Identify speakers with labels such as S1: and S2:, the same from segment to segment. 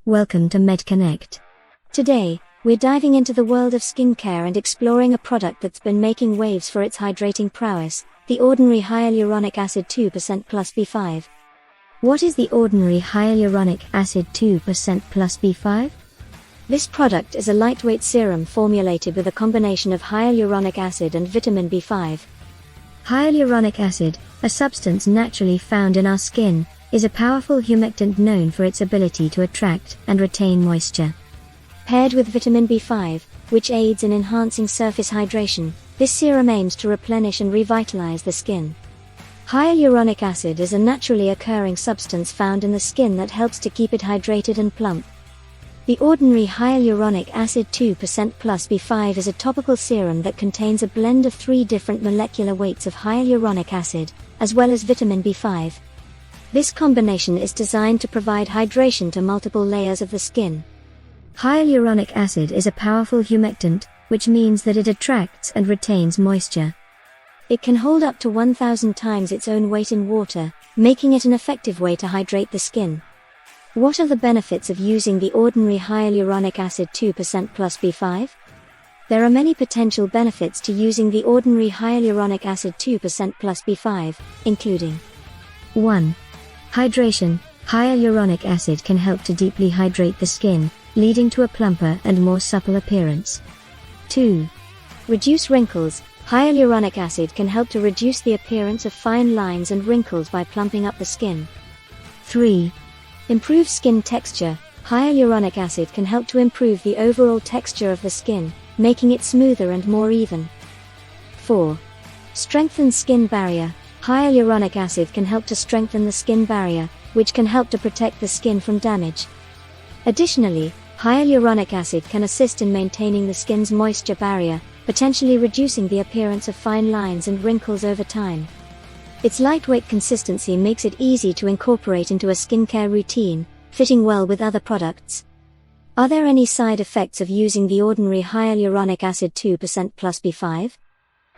S1: Welcome to Medconnect. Today, we're diving into the world of skincare and exploring a product that's been making waves for its hydrating prowess, the ordinary hyaluronic acid 2% plus B5. What is the ordinary hyaluronic acid 2% plus B5? This product is a lightweight serum formulated with a combination of hyaluronic acid and vitamin B5. Hyaluronic acid, a substance naturally found in our skin, is a powerful humectant known for its ability to attract and retain moisture. Paired with vitamin B5, which aids in enhancing surface hydration, this serum aims to replenish and revitalize the skin. Hyaluronic acid is a naturally occurring substance found in the skin that helps to keep it hydrated and plump. The ordinary hyaluronic acid 2% plus B5 is a topical serum that contains a blend of 3 different molecular weights of hyaluronic acid, as well as vitamin B5. This combination is designed to provide hydration to multiple layers of the skin. Hyaluronic acid is a powerful humectant, which means that it attracts and retains moisture. It can hold up to 1,000 times its own weight in water, making it an effective way to hydrate the skin. What are the benefits of using the ordinary hyaluronic acid 2% plus B5? There are many potential benefits to using the ordinary hyaluronic acid 2% plus B5, including 1. Hydration. Hyaluronic acid can help to deeply hydrate the skin, leading to a plumper and more supple appearance. 2. Reduce wrinkles. Hyaluronic acid can help to reduce the appearance of fine lines and wrinkles by plumping up the skin. 3. Improve skin texture. Hyaluronic acid can help to improve the overall texture of the skin, making it smoother and more even. 4. Strengthen skin barrier. Hyaluronic acid can help to strengthen the skin barrier, which can help to protect the skin from damage. Additionally, hyaluronic acid can assist in maintaining the skin's moisture barrier, potentially reducing the appearance of fine lines and wrinkles over time. Its lightweight consistency makes it easy to incorporate into a skincare routine, fitting well with other products. Are there any side effects of using the ordinary hyaluronic acid 2% plus B5?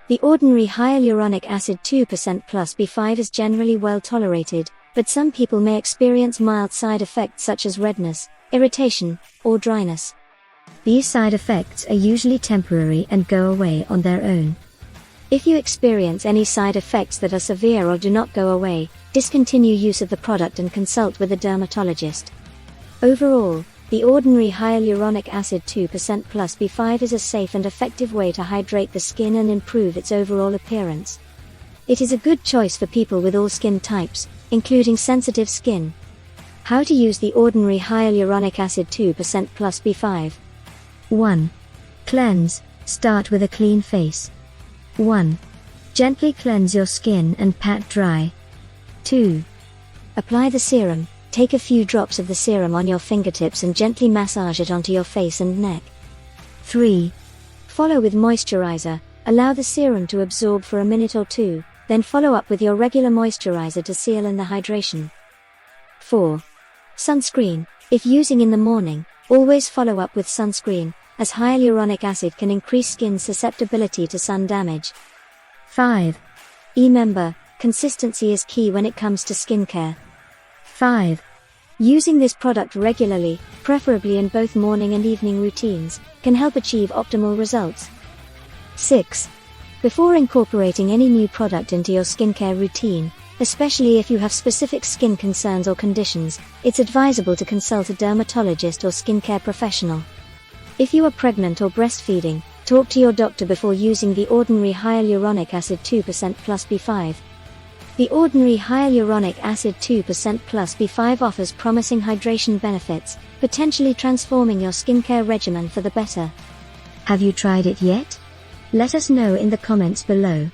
S1: The ordinary hyaluronic acid 2% plus B5 is generally well tolerated, but some people may experience mild side effects such as redness, irritation, or dryness. These side effects are usually temporary and go away on their own. If you experience any side effects that are severe or do not go away, discontinue use of the product and consult with a dermatologist. Overall, the ordinary hyaluronic acid 2% plus B5 is a safe and effective way to hydrate the skin and improve its overall appearance. It is a good choice for people with all skin types, including sensitive skin. How to use the ordinary hyaluronic acid 2% plus B5. 1. Cleanse. Start with a clean face. 1. Gently cleanse your skin and pat dry. 2. Apply the serum. Take a few drops of the serum on your fingertips and gently massage it onto your face and neck. 3. Follow with moisturizer. Allow the serum to absorb for a minute or 2, then follow up with your regular moisturizer to seal in the hydration. 4. Sunscreen. If using in the morning, always follow up with sunscreen, as hyaluronic acid can increase skin susceptibility to sun damage. 5. Remember, consistency is key when it comes to skincare. 5. Using this product regularly, preferably in both morning and evening routines, can help achieve optimal results. 6. Before incorporating any new product into your skincare routine, especially if you have specific skin concerns or conditions, it's advisable to consult a dermatologist or skincare professional. If you are pregnant or breastfeeding, talk to your doctor before using the ordinary hyaluronic acid 2% plus B5. The ordinary hyaluronic acid 2% plus B5 offers promising hydration benefits, potentially transforming your skincare regimen for the better. Have you tried it yet? Let us know in the comments below.